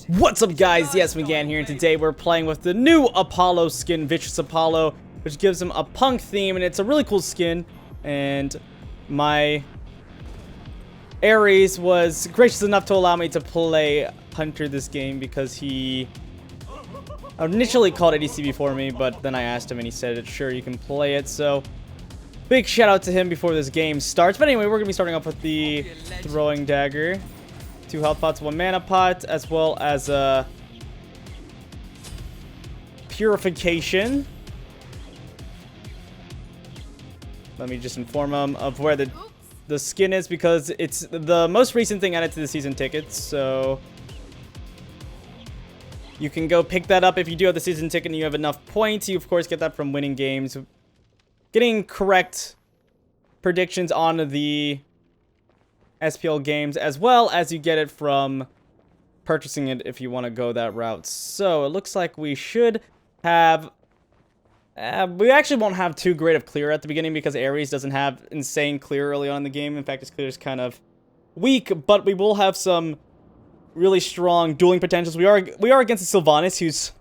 What's up, guys? Yes, McGann here, and today we're playing with the new Apollo skin, Vicious Apollo, which gives him a punk theme, and it's a really cool skin. And my Ares was gracious enough to allow me to play Hunter this game because he initially called ADC before me, but then I asked him and he said, sure, you can play it. So big shout out to him before this game starts. But anyway, we're gonna be starting off with the throwing dagger. 2 health pots, 1 mana pot, as well as a purification. Let me just inform him of where the skin is, because it's the most recent thing added to the season tickets. So you can go pick that up if you do have the season ticket and you have enough points. You of course get that from winning games, getting correct predictions on the SPL games, as well as you get it from purchasing it if you want to go that route. So it looks like we should have we actually won't have too great of clear at the beginning, because Ares doesn't have insane clear early on in the game. In fact, his clear is kind of weak, but we will have some really strong dueling potentials. We are against a Sylvanas who's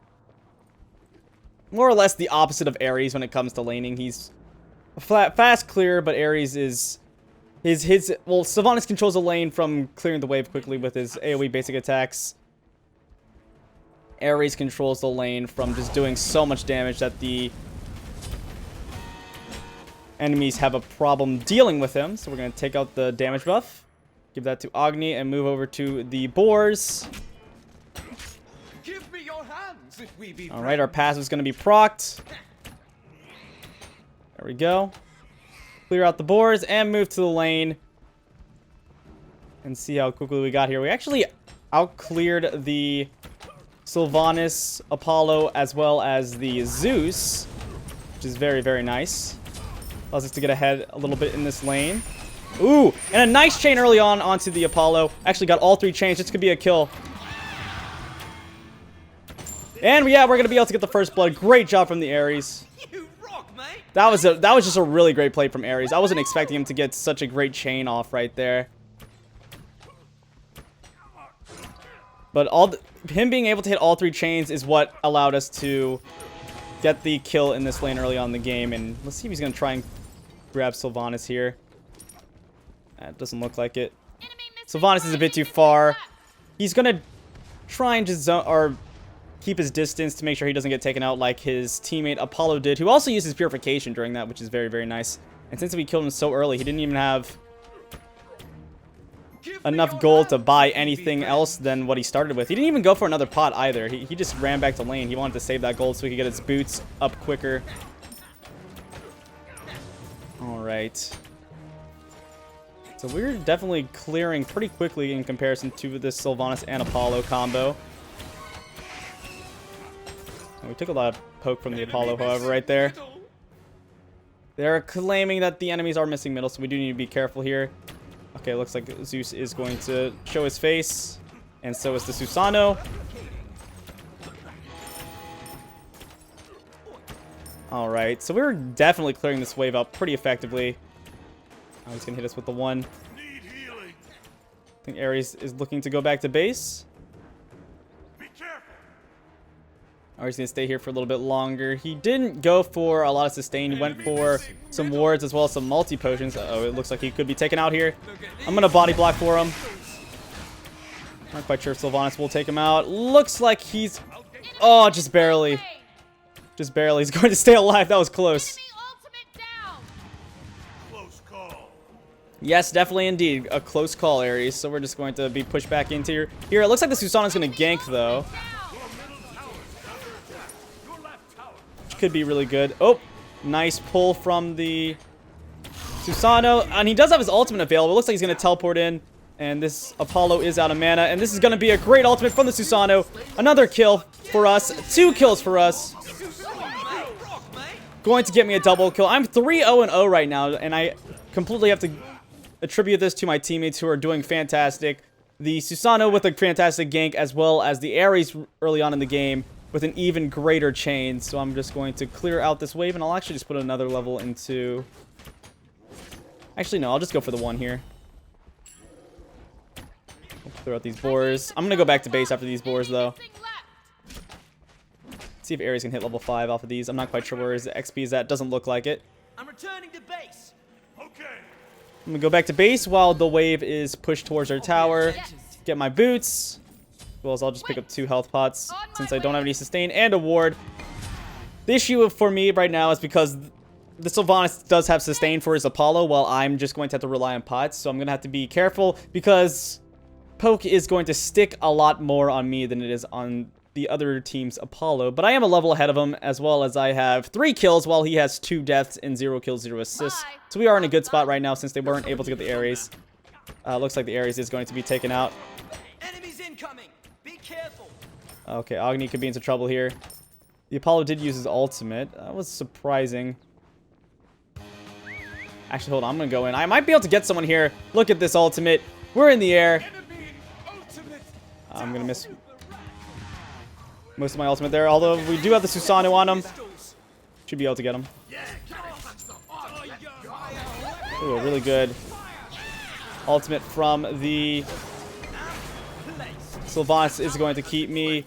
more or less the opposite of Ares when it comes to laning. He's fast clear, but Ares is well, Sylvanas controls a lane from clearing the wave quickly with his AoE basic attacks. Ares controls the lane from just doing so much damage that the enemies have a problem dealing with him. So we're going to take out the damage buff, give that to Agni, and move over to the boars. Give me your hands if we be Alright, our passive is going to be procced. There we go. Clear out the boars and move to the lane and see how quickly we got here. We actually out-cleared the Sylvanas, Apollo, as well as the Zeus, which is very, very nice. Allows us to get ahead a little bit in this lane. Ooh, and a nice chain early on onto the Apollo. Actually got all 3 chains. This could be a kill. And yeah, we're going to be able to get the first blood. Great job from the Ares. That was just a really great play from Ares. I wasn't expecting him to get such a great chain off right there. But him being able to hit all 3 chains is what allowed us to get the kill in this lane early on in the game. And let's see if he's going to try and grab Sylvanas here. That doesn't look like it. Sylvanas is a bit too far. He's going to try and just keep his distance to make sure he doesn't get taken out like his teammate Apollo did, who also uses purification during that, which is very, very nice. And since we killed him so early, he didn't even have enough gold to buy anything else than what he started with. He didn't even go for another pot either. He just ran back to lane. He wanted to save that gold so he could get his boots up quicker. Alright. So we're definitely clearing pretty quickly in comparison to this Sylvanas and Apollo combo. We took a lot of poke from the Apollo, however, right there. They're claiming that the enemies are missing middle, so we do need to be careful here. Okay, looks like Zeus is going to show his face, and so is the Susano. Alright, so we're definitely clearing this wave out pretty effectively. Oh, he's going to hit us with the 1. I think Ares is looking to go back to base. Or he's going to stay here for a little bit longer. He didn't go for a lot of sustain. He went for some wards as well as some multi-potions. Uh-oh, it looks like he could be taken out here. I'm going to body block for him. Not quite sure if Sylvanas will take him out. Looks like he's... Oh, just barely. Just barely. He's going to stay alive. That was close. Yes, definitely indeed. A close call, Ares. So we're just going to be pushed back into here. Here, it looks like the Susano's going to gank, though. Could be really good. Oh, nice pull from the Susano, and he does have his ultimate available. It looks like he's going to teleport in, and this Apollo is out of mana, and this is going to be a great ultimate from the Susano. Another kill for us. 2 kills for us. Going to get me a double kill. I'm 3-0-0 right now, and I completely have to attribute this to my teammates who are doing fantastic. The Susano with a fantastic gank, as well as the Ares early on in the game with an even greater chain. So I'm just going to clear out this wave, and I'll actually just put another level into... Actually, no, I'll just go for the 1 here. Throw out these boars. I'm gonna go back to base after these boars, though. See if Ares can hit level 5 off of these. I'm not quite sure where his XP is at. Doesn't look like it. I'm returning to base. Okay. I'm gonna go back to base while the wave is pushed towards our tower. Get my boots. As well as I'll just pick up 2 health pots since I don't have any sustain and a ward. The issue for me right now is because the Sylvanas does have sustain for his Apollo, while I'm just going to have to rely on pots. So I'm gonna have to be careful because poke is going to stick a lot more on me than it is on the other team's Apollo. But I am a level ahead of him, as well as I have 3 kills while he has 2 deaths and 0 kills, 0 assists. So we are in a good spot right now since they weren't able to get the Ares. Looks like the Ares is going to be taken out. Enemies incoming. Be careful. Okay, Agni could be into trouble here. The Apollo did use his ultimate. That was surprising. Actually, hold on. I'm going to go in. I might be able to get someone here. Look at this ultimate. We're in the air. I'm going to miss most of my ultimate there. Although we do have the Susanoo on him. Should be able to get him. Ooh, a really good ultimate from the Sylvanas is going to keep me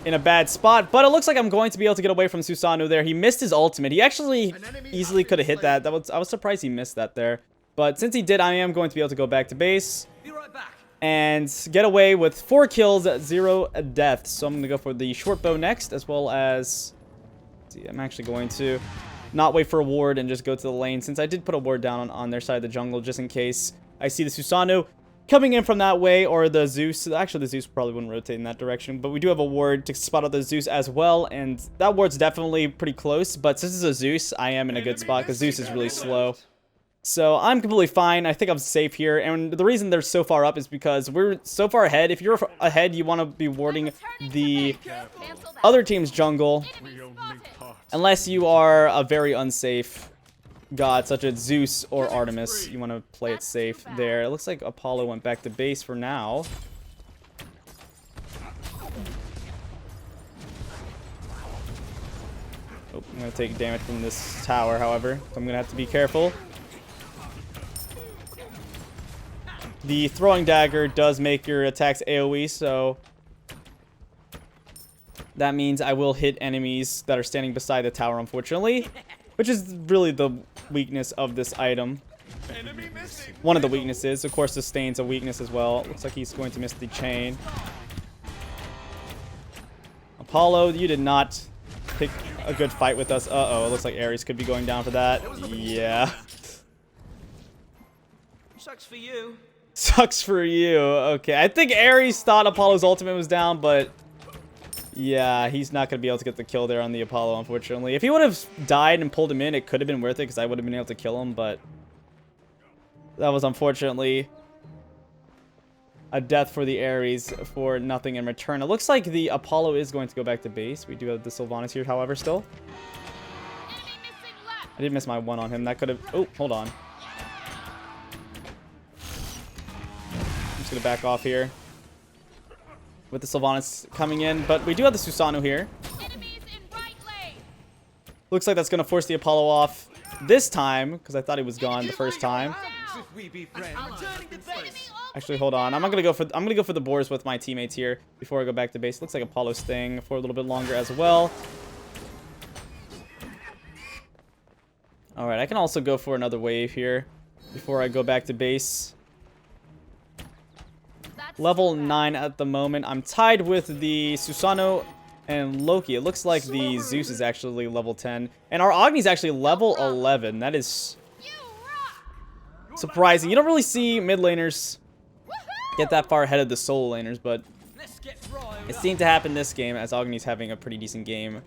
in a bad spot, but it looks like I'm going to be able to get away from Susanoo there. He missed his ultimate. He actually easily could have hit that. I was surprised he missed that there. But since he did, I am going to be able to go back to base and get away with 4 kills, 0 deaths. So I'm going to go for the short bow next, as well as... Let's see, I'm actually going to not wait for a ward and just go to the lane, since I did put a ward down on their side of the jungle, just in case I see the Susanoo coming in from that way, or the Zeus. Actually, the Zeus probably wouldn't rotate in that direction, but we do have a ward to spot out the Zeus as well, and that ward's definitely pretty close. But since it's a Zeus, I am in a good spot because Zeus is really slow. So I'm completely fine. I think I'm safe here, and the reason they're so far up is because we're so far ahead. If you're ahead, you want to be warding the other team's jungle, unless you are a very unsafe god such as Zeus or Artemis. You want to play it safe there. It looks like Apollo went back to base for now. Oh, I'm going to take damage from this tower, however, so I'm going to have to be careful. The throwing dagger does make your attacks AoE, so that means I will hit enemies that are standing beside the tower, unfortunately, which is really the weakness of this item. One of the weaknesses. Of course, sustain's a weakness as well. Looks like he's going to miss the chain. Apollo, you did not pick a good fight with us. Uh-oh, it looks like Ares could be going down for that. Yeah. Sucks for you. Sucks for you. Okay, I think Ares thought Apollo's ultimate was down, but yeah, he's not going to be able to get the kill there on the Apollo, unfortunately. If he would have died and pulled him in, it could have been worth it, because I would have been able to kill him, but that was unfortunately a death for the Ares for nothing in return. It looks like the Apollo is going to go back to base. We do have the Sylvanas here, however, still. I did miss my one on him. That could have... Oh, hold on. I'm just going to back off here with the Sylvanas coming in, but we do have the Susanoo here. Looks like that's going to force the Apollo off this time, because I thought he was gone the first time. Actually, hold on. I'm going to go for the boars with my teammates here before I go back to base. Looks like Apollo's staying for a little bit longer as well. All right, I can also go for another wave here before I go back to base. Level 9 at the moment. I'm tied with the Susanoo and Loki. It looks like the Zeus is actually level 10. And our Agni's actually level 11. That is surprising. You don't really see mid laners get that far ahead of the solo laners, but it seemed to happen this game, as Agni's having a pretty decent game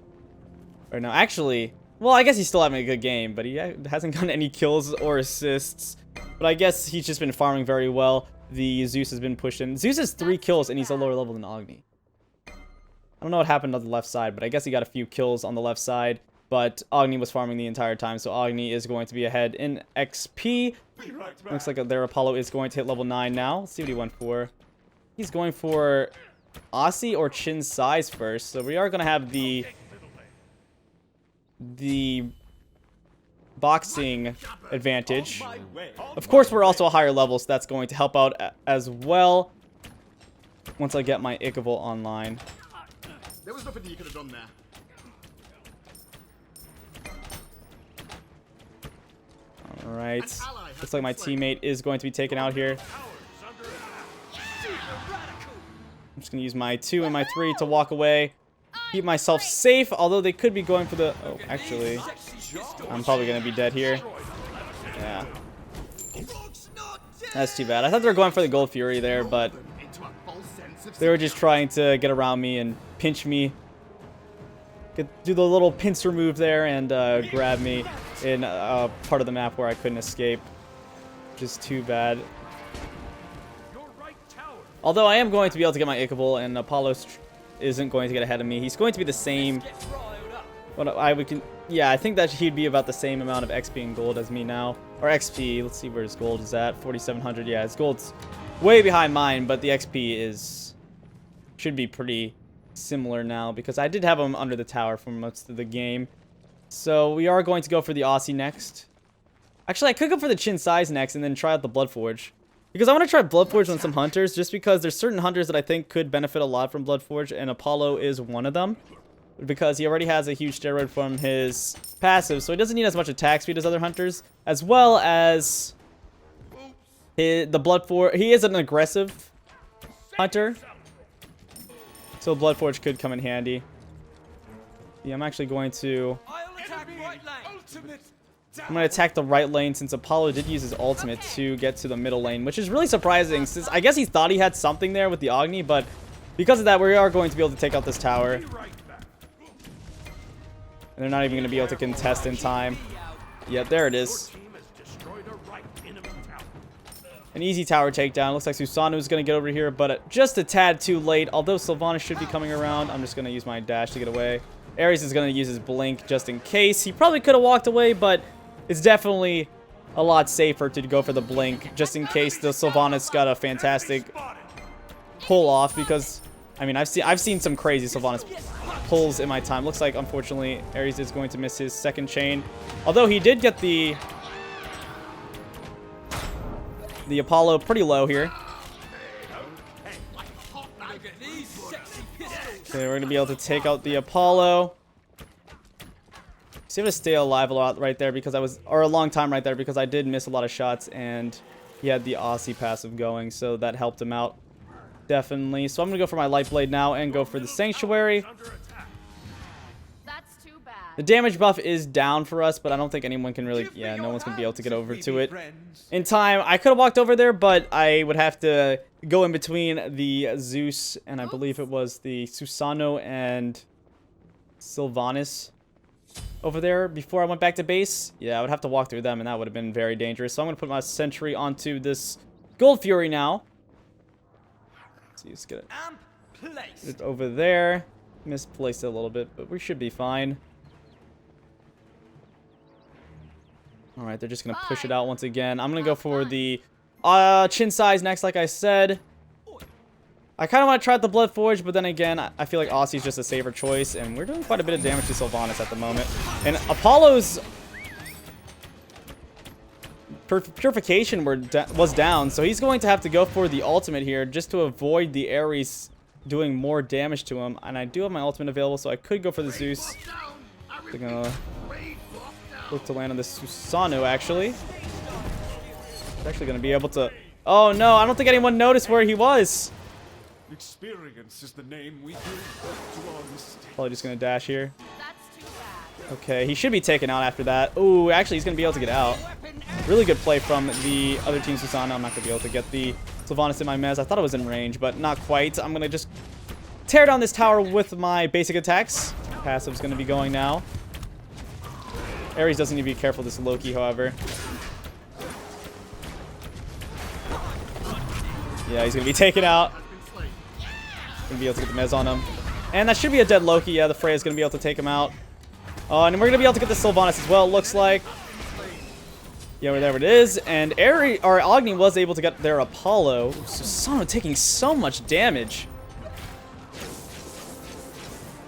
right now. Actually, well, I guess he's still having a good game, but he hasn't gotten any kills or assists. But I guess he's just been farming very well. The Zeus has been pushed in. Zeus has 3 kills, and he's a lower level than Agni. I don't know what happened on the left side, but I guess he got a few kills on the left side. But Agni was farming the entire time, so Agni is going to be ahead in XP. Looks like their Apollo is going to hit level 9 now. Let's see what he went for. He's going for Aussie or Chin size first. So we are going to have the boxing advantage. Of course, we're also a higher level, so that's going to help out as well once I get my Ichaival online. There was nothing you could have done there. Alright. Looks like my teammate is going to be taken out here. I'm just going to use my 2 and my 3 to walk away. Keep myself safe, although they could be going for the... Oh, actually, I'm probably going to be dead here. Yeah. That's too bad. I thought they were going for the Gold Fury there, but they were just trying to get around me and pinch me. Do the little pincer move there and grab me in a part of the map where I couldn't escape. Just too bad. Although I am going to be able to get my Ichaival, and Apollo isn't going to get ahead of me. He's going to be the same. Yeah, I think that he'd be about the same amount of XP and gold as me now. Or XP. Let's see where his gold is at. 4,700. Yeah, his gold's way behind mine, but the XP should be pretty similar now because I did have him under the tower for most of the game. So we are going to go for the Aussie next. Actually, I could go for the Chin Size next and then try out the Bloodforge. Because I want to try Bloodforge on some hunters, just because there's certain hunters that I think could benefit a lot from Bloodforge, and Apollo is one of them. Because he already has a huge steroid from his passive, so he doesn't need as much attack speed as other hunters. As well as the Bloodforge. He is an aggressive hunter, so Bloodforge could come in handy. Yeah, I'm actually going to... I'm going to attack the right lane since Apollo did use his ultimate to get to the middle lane, which is really surprising since I guess he thought he had something there with the Agni, but because of that, we are going to be able to take out this tower. And they're not even going to be able to contest in time. Yeah, there it is. An easy tower takedown. Looks like Susanoo is going to get over here, but just a tad too late. Although Sylvanas should be coming around, I'm just going to use my dash to get away. Ares is going to use his blink just in case. He probably could have walked away, but it's definitely a lot safer to go for the blink just in case the Sylvanas got a fantastic pull off. Because I mean, I've seen some crazy Sylvanas pulls in my time. Looks like unfortunately Ares is going to miss his second chain, although he did get the Apollo pretty low here. Okay, we're going to be able to take out the Apollo. See if I stay alive a lot right there because or a long time right there because I did miss a lot of shots and he had the Aussie passive going, so that helped him out definitely. So I'm going to go for my Light Blade now and go for the Sanctuary. That's too bad. The damage buff is down for us, but I don't think anyone can really, yeah, no one's going to be able to get over to it in time. I could have walked over there, but I would have to go in between the Zeus and I believe it was the Susanoo and Sylvanas over there before I went back to base. Yeah, I would have to walk through them and that would have been very dangerous. So I'm going to put my sentry onto this Gold Fury now. Let's get it over there. Misplaced it a little bit, but we should be fine. Alright, they're just going to push it out once again. I'm going to go for the Chin Size next, like I said. I kind of want to try out the Bloodforge, but then again, I feel like Aussie's just a safer choice, and we're doing quite a bit of damage to Sylvanas at the moment. And Apollo's Purification was down, so he's going to have to go for the ultimate here just to avoid the Ares doing more damage to him. And I do have my ultimate available, so I could go for the Zeus. They're going to look to land on the Susanoo, actually. They're actually going to be able to... Oh, no, I don't think anyone noticed where he was. Experience is the name we give to our mistakes. Probably just going to dash here. That's too bad. Okay, he should be taken out after that. Ooh, actually, he's going to be able to get out. Really good play from the other team's Susanoo. I'm not going to be able to get the Sylvanas in my mez. I thought it was in range, but not quite. I'm going to just tear down this tower with my basic attacks. Passive's going to be going now. Ares doesn't need to be careful this Loki, however. Yeah, he's going to be taken out. Going to be able to get the mez on him. And that should be a dead Loki. Yeah, the Freya's going to be able to take him out. And we're going to be able to get the Sylvanas as well, it looks like. Yeah, there it is. And Agni was able to get their Apollo. Susanoo taking so much damage.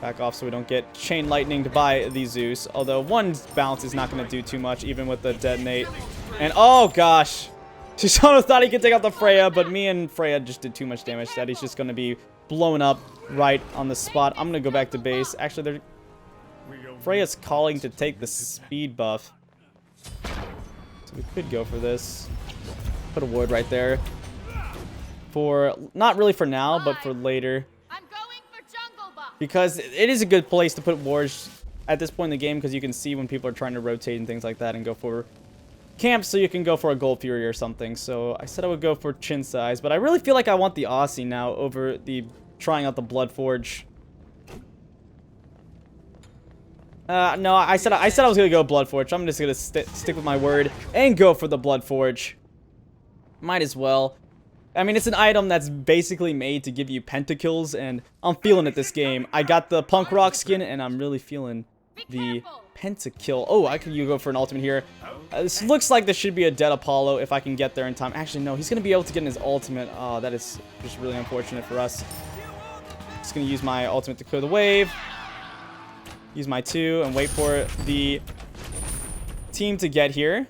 Back off so we don't get chain lightninged by the Zeus. Although one bounce is not going to do too much, even with the detonate. And oh gosh, Shisano thought he could take out the Freya, but me and Freya just did too much damage that he's just going to be blown up right on the spot. I'm going to go back to base. Actually, Freya's calling to take the speed buff. So we could go for this. Put a ward right there. For, not really for now, but for later. Because it is a good place to put wards at this point in the game, because you can see when people are trying to rotate and things like that and go for camps, so you can go for a Gold Fury or something. So I said I would go for Chin Size, but I really feel like I want the Aussie now over the trying out the Blood Forge. No, I said I was gonna go Blood Forge. I'm just gonna stick with my word and go for the Blood Forge. Might as well. I mean, it's an item that's basically made to give you pentakills, and I'm feeling it this game. I got the Punk Rock skin, and I'm really feeling the pentakill. Oh, I could go for an ultimate here. This looks like this should be a dead Apollo if I can get there in time. Actually, no, he's going to be able to get in his ultimate. Oh, that is just really unfortunate for us. Just going to use my ultimate to clear the wave. Use my 2 and wait for the team to get here.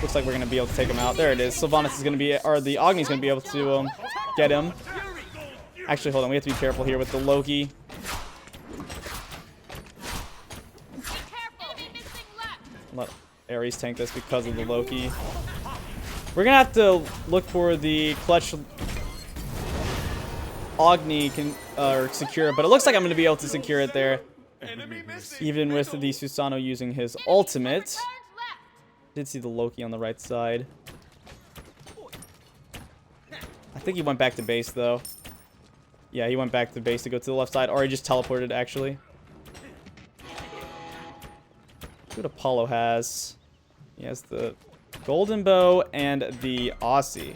Looks like we're going to be able to take him out. There it is. Sylvanas is going to be, or the Agni's going to be able to get him. Actually, hold on. We have to be careful here with the Loki. Let Ares tank this because of the Loki. We're going to have to look for the clutch Agni can secure, but it looks like I'm going to be able to secure it there. Even with the Susanoo using his ultimate. Did see the Loki on the right side. I think he went back to base, though. Yeah, he went back to base to go to the left side, or he just teleported, actually. See what Apollo has. He has the Golden Bow and the Aussie.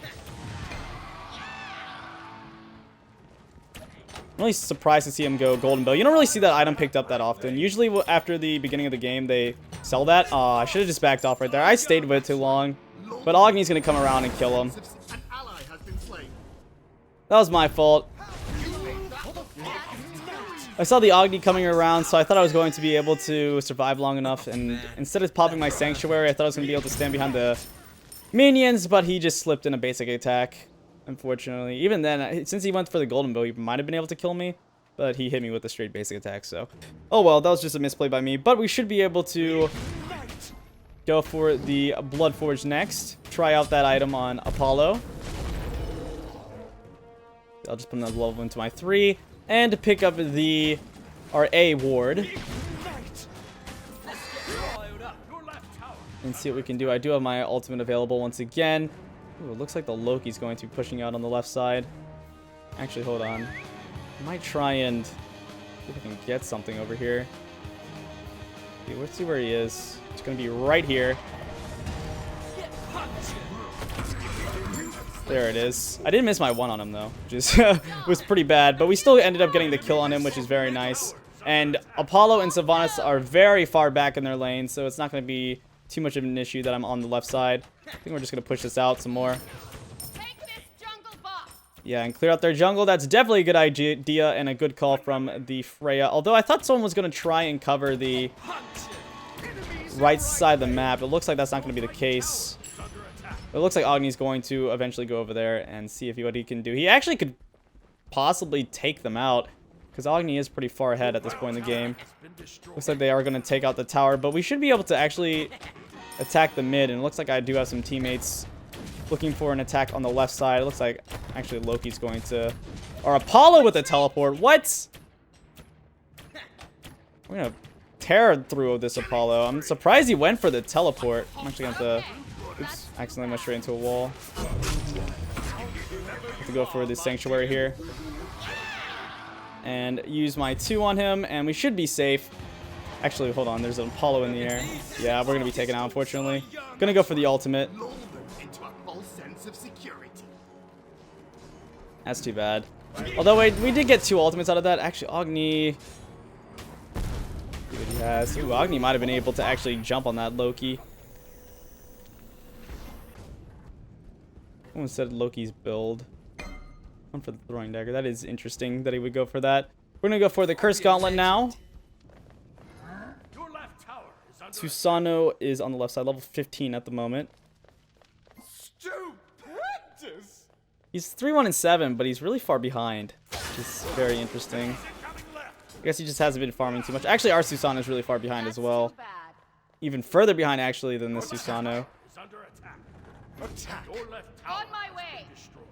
I'm really surprised to see him go Golden Bow. You don't really see that item picked up that often. Usually after the beginning of the game, they sell that. I should have just backed off right there. I stayed with it too long. But Agni's going to come around and kill him. That was my fault. I saw the Agni coming around, so I thought I was going to be able to survive long enough. And instead of popping my Sanctuary, I thought I was going to be able to stand behind the minions, but he just slipped in a basic attack. Unfortunately, even then, since he went for the Golden Bow, he might have been able to kill me, but he hit me with a straight basic attack, so. Oh well, that was just a misplay by me, but we should be able to go for the Blood Forge next. Try out that item on Apollo. I'll just put another level into my 3, and pick up our A ward. And see what we can do. I do have my ultimate available once again. Ooh, it looks like the Loki's going to be pushing out on the left side. Actually, hold on. I might try and see if I can get something over here. Okay, let's see where he is. It's going to be right here. There it is. I didn't miss my 1 on him, though, which was pretty bad. But we still ended up getting the kill on him, which is very nice. And Apollo and Sylvanas are very far back in their lane, so it's not going to be too much of an issue that I'm on the left side. I think we're just going to push this out some more. Yeah, and clear out their jungle. That's definitely a good idea and a good call from the Freya. Although I thought someone was going to try and cover the right side of the map. It looks like that's not going to be the case. It looks like Agni's going to eventually go over there and see what he can do. He actually could possibly take them out, because Agni is pretty far ahead at this point in the game. Looks like they are going to take out the tower, but we should be able to actually attack the mid, and it looks like I do have some teammates looking for an attack on the left side. It looks like actually Loki's going to, or Apollo with a teleport. What? We're going to tear through this Apollo. I'm surprised he went for the teleport. I'm actually going to have to, oops, accidentally went straight into a wall. Have to go for the Sanctuary here. And use my 2 on him, and we should be safe. Actually, hold on, there's an Apollo in the air. Yeah, we're going to be taken out, unfortunately. Gonna go for the ultimate. That's too bad. Although, we did get 2 ultimates out of that. Actually, Agni... see what he has. Ooh, Agni might have been able to actually jump on that Loki. Someone said Loki's build. One for the throwing dagger. That is interesting that he would go for that. We're gonna go for the Curse Gauntlet now. Your left tower is under Susano is on the left side, level 15 at the moment. Stupendous! He's 3-1-7, but he's really far behind, which is very interesting. I guess he just hasn't been farming too much. Actually, our Susano is really far behind as well. Even further behind, actually, than the Susano. Is under attack. Attack. Your left tower On my way. destroyed.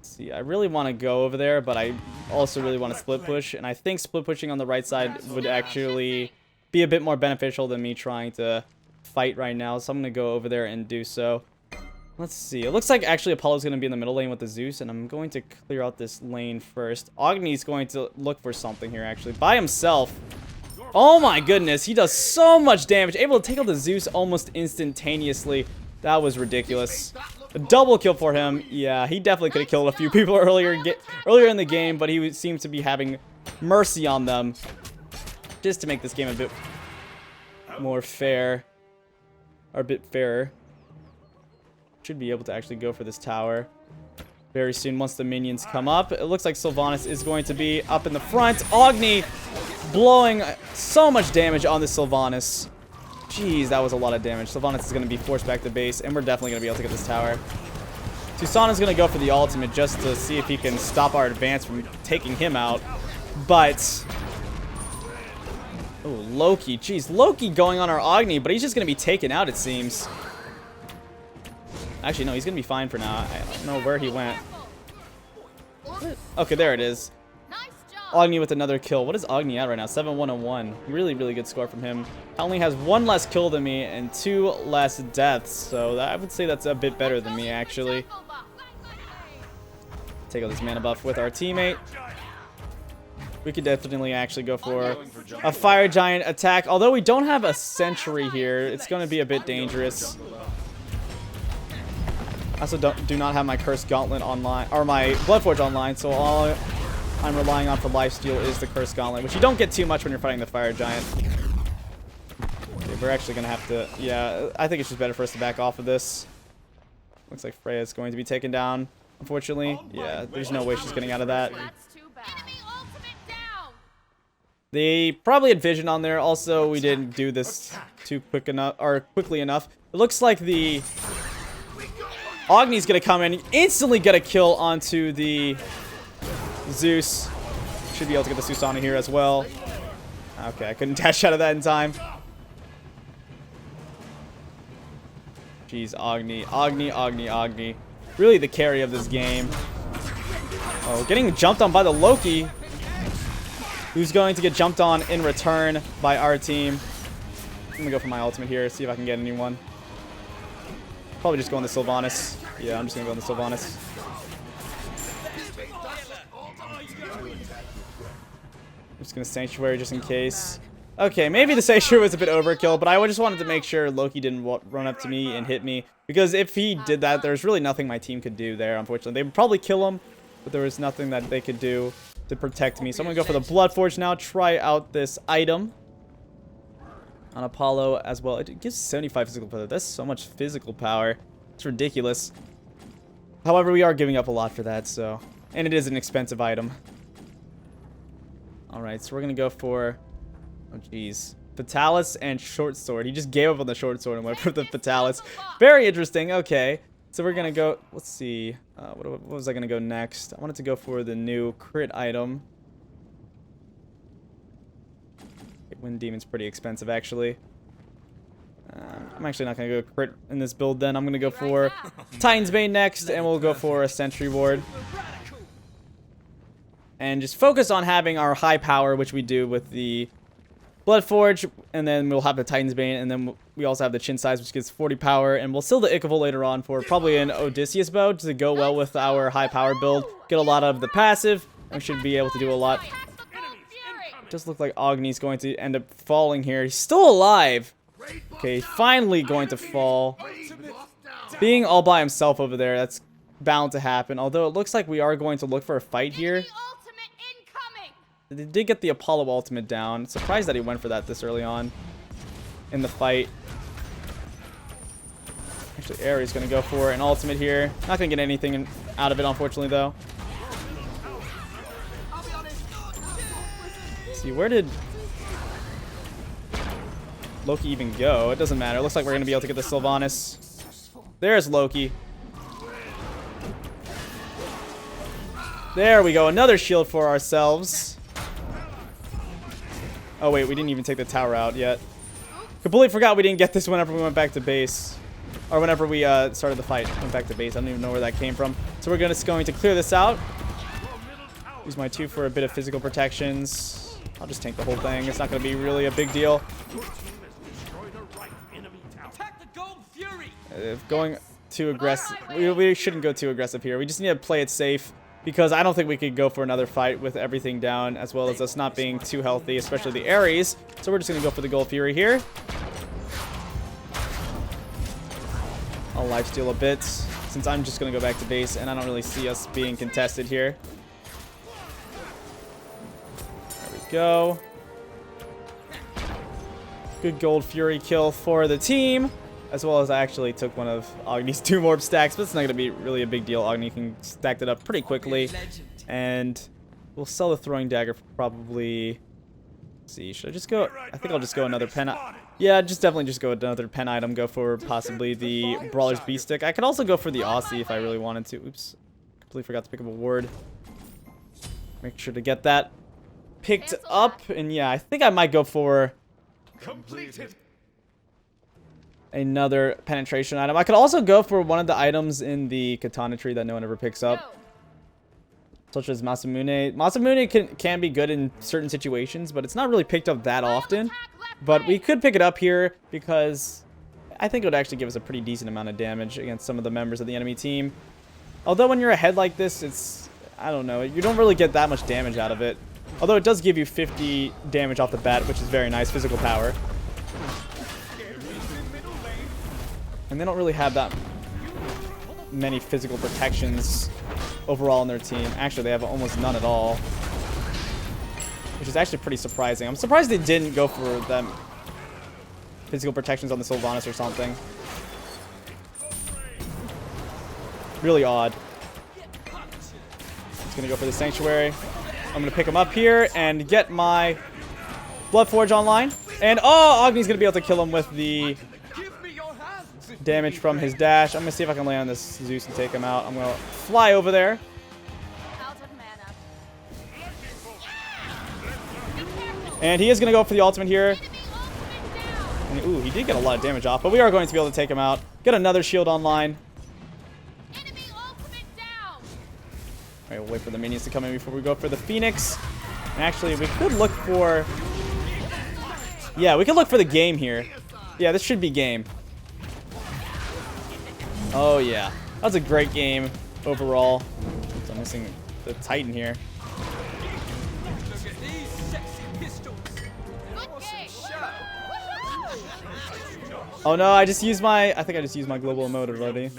See, I really want to go over there, but I also really want to split push, and I think split pushing on the right side would actually be a bit more beneficial than me trying to fight right now, so I'm going to go over there and do so. Let's see. It looks like actually Apollo's going to be in the middle lane with the Zeus, and I'm going to clear out this lane first. Agni's going to look for something here, actually, by himself. Oh my goodness, he does so much damage. Able to take out the Zeus almost instantaneously. That was ridiculous. A double kill for him. Yeah, he definitely could have killed a few people earlier in the game, but he seems to be having mercy on them just to make this game a bit more fair, or a bit fairer. Should be able to actually go for this tower very soon once the minions come up. It looks like Sylvanas is going to be up in the front. Agni blowing so much damage on the Sylvanas. Jeez, that was a lot of damage. Sylvanas is going to be forced back to base, and we're definitely going to be able to get this tower. Susano's going to go for the ultimate just to see if he can stop our advance from taking him out. But... oh, Loki. Jeez, Loki going on our Agni, but he's just going to be taken out, it seems. Actually, no, he's going to be fine for now. I don't know where he went. Okay, there it is. Agni with another kill. What is Agni at right now? 7-1-1. Really, really good score from him. Only has 1 less kill than me and 2 less deaths. So I would say that's a bit better than me, actually. Take out this mana buff with our teammate. We could definitely actually go for a Fire Giant attack. Although we don't have a Sentry here, it's going to be a bit dangerous. I also do not have my Cursed Gauntlet online, or my Bloodforge online, so all I'm relying on for lifesteal is the Cursed Gauntlet, which you don't get too much when you're fighting the Fire Giant. Okay, we're actually going to have to, yeah, I think it's just better for us to back off of this. Looks like Freya's going to be taken down, unfortunately. Yeah, there's no way she's getting out of that. They probably had vision on there. Also, we didn't do this too quickly enough. It looks like the Agni's gonna come in, instantly get a kill onto the Zeus. Should be able to get the Susano here as well. Okay, I couldn't dash out of that in time. Jeez, Agni. Really the carry of this game. Oh, getting jumped on by the Loki, who's going to get jumped on in return by our team. I'm gonna go for my ultimate here, see if I can get anyone. Probably just go on the Sylvanas. Yeah, I'm just gonna go on the Sylvanas. I'm just gonna Sanctuary just in case. Okay, maybe the Sanctuary was a bit overkill, but I just wanted to make sure Loki didn't run up to me and hit me. Because if he did that, there's really nothing my team could do there, unfortunately. They would probably kill him, but there was nothing that they could do to protect me. So I'm gonna go for the Bloodforge now, try out this item on Apollo as well. It gives 75 physical power. That's so much physical power. It's ridiculous. However, we are giving up a lot for that, so... and it is an expensive item. Alright, so we're gonna go for... oh, jeez. Fatalis and Short Sword. He just gave up on the Short Sword and went for the Fatalis. Very interesting. Okay. So we're gonna go... let's see. What was I gonna go next? I wanted to go for the new crit item. Wind Demon's pretty expensive, actually. I'm actually not going to go crit in this build, then. I'm going to go for Titan's Bane next, and we'll go for a Sentry Ward. And just focus on having our high power, which we do with the Bloodforge, and then we'll have the Titan's Bane, and then we also have the Chin Size, which gives 40 power, and we'll seal the Ichthys later on for probably an Odysseus bow to go well with our high power build. Get a lot out of the passive, and we should be able to do a lot. Just look like Agni's going to end up falling here. He's still alive. Okay, finally going to fall. Being all by himself over there, that's bound to happen. Although it looks like we are going to look for a fight here. They did get the Apollo ultimate down. Surprised that he went for that this early on in the fight. Actually, Ares going to go for an ultimate here. Not going to get anything out of it, unfortunately, though. see, where did Loki even go? It doesn't matter. It looks like we're going to be able to get the Sylvanas. There's Loki. There we go. Another shield for ourselves. Oh, wait. We didn't even take the tower out yet. Completely forgot we didn't get this whenever we went back to base. Or whenever we started the fight. Went back to base. I don't even know where that came from. So we're going to clear this out. Use my 2 for a bit of physical protections. I'll just tank the whole thing. It's not going to be really a big deal. If going too aggressive, we shouldn't go too aggressive here. We just need to play it safe because I don't think we could go for another fight with everything down, as well as us not being too healthy, especially the Ares. So we're just going to go for the Gold Fury here. I'll lifesteal a bit since I'm just going to go back to base and I don't really see us being contested here. There we go. Good Gold Fury kill for the team. As well as I actually took one of Agni's 2 morph stacks, but it's not going to be really a big deal. Agni can stack it up pretty quickly. And we'll sell the throwing dagger for probably... Let's see, should I just go... I think I'll just go another pen... Yeah, definitely just go another pen item. Go for possibly the Brawler's Beast Stick. I could also go for the Aussie if I really wanted to. Oops. Completely forgot to pick up a ward. Make sure to get that picked up. And yeah, I think I might go for... Completed. Another penetration item. I could also go for one of the items in the katana tree that no one ever picks up, such as Masamune. Masamune can be good in certain situations, but it's not really picked up that often. But we could pick it up here because I think it would actually give us a pretty decent amount of damage against some of the members of the enemy team. Although when you're ahead like this, it's, I don't know, you don't really get that much damage out of it. Although it does give you 50 damage off the bat, which is very nice physical power. And they don't really have that many physical protections overall in their team. Actually, they have almost none at all, which is actually pretty surprising. I'm surprised they didn't go for them physical protections on the Sylvanas or something. Really odd. He's going to go for the Sanctuary. I'm going to pick him up here and get my Bloodforge online. And, oh, Agni's going to be able to kill him with the... damage from his dash. I'm gonna see if I can land on this Zeus and take him out. I'm gonna fly over there. And he is gonna go for the ultimate here. And, ooh, he did get a lot of damage off, but we are going to be able to take him out. Get another shield online. Alright, we'll wait for the minions to come in before we go for the Phoenix. And actually, we could look for... Yeah, we could look for the game here. Yeah, this should be game. Oh, yeah. That was a great game overall. So I'm missing the Titan here. Oh, no. I think I just used my global emote already.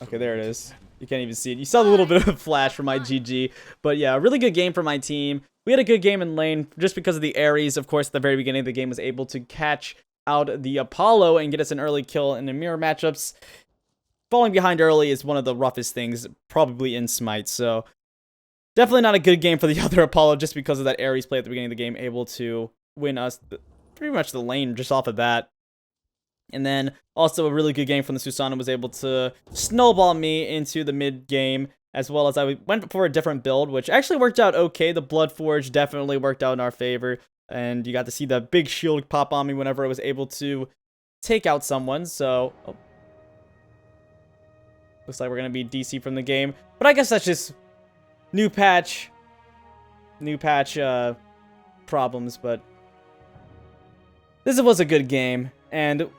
Okay, there it is. You can't even see it. You saw a little bit of a flash from my GG. But yeah, a really good game for my team. We had a good game in lane just because of the Ares. Of course, at the very beginning of the game was able to catch out the Apollo and get us an early kill in the mirror matchups. Falling behind early is one of the roughest things probably in Smite, so definitely not a good game for the other Apollo just because of that Ares play at the beginning of the game, able to win us pretty much the lane just off of that. And then also a really good game from the Susanna, was able to snowball me into the mid game, as well as I went for a different build, which actually worked out okay. The Bloodforge definitely worked out in our favor, and you got to see the big shield pop on me whenever I was able to take out someone, so... Oh. Looks like we're going to be DC from the game. But I guess that's just new patch problems. But this was a good game. And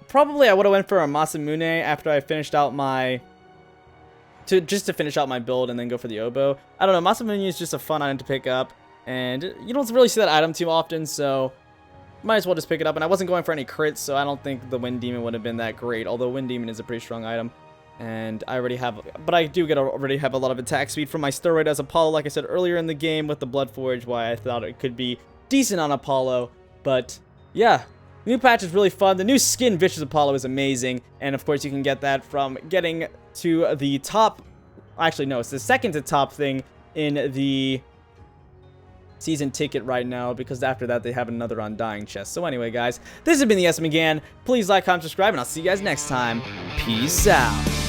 probably I would have went for a Masamune after I finished out my... Just to finish out my build and then go for the oboe. I don't know. Masamune is just a fun item to pick up. And you don't really see that item too often. So might as well just pick it up. And I wasn't going for any crits. So I don't think the Wind Demon would have been that great. Although Wind Demon is a pretty strong item. And I already have, but I do already have a lot of attack speed from my steroid as Apollo, like I said earlier in the game with the Bloodforge, why I thought it could be decent on Apollo. But yeah, new patch is really fun. The new skin Vicious Apollo is amazing, and of course you can get that from getting to the top. Actually, no, it's the second to top thing in the season ticket right now, because after that they have another Undying chest. So anyway, guys, this has been the SM again. Please like, comment, subscribe, and I'll see you guys next time. Peace out.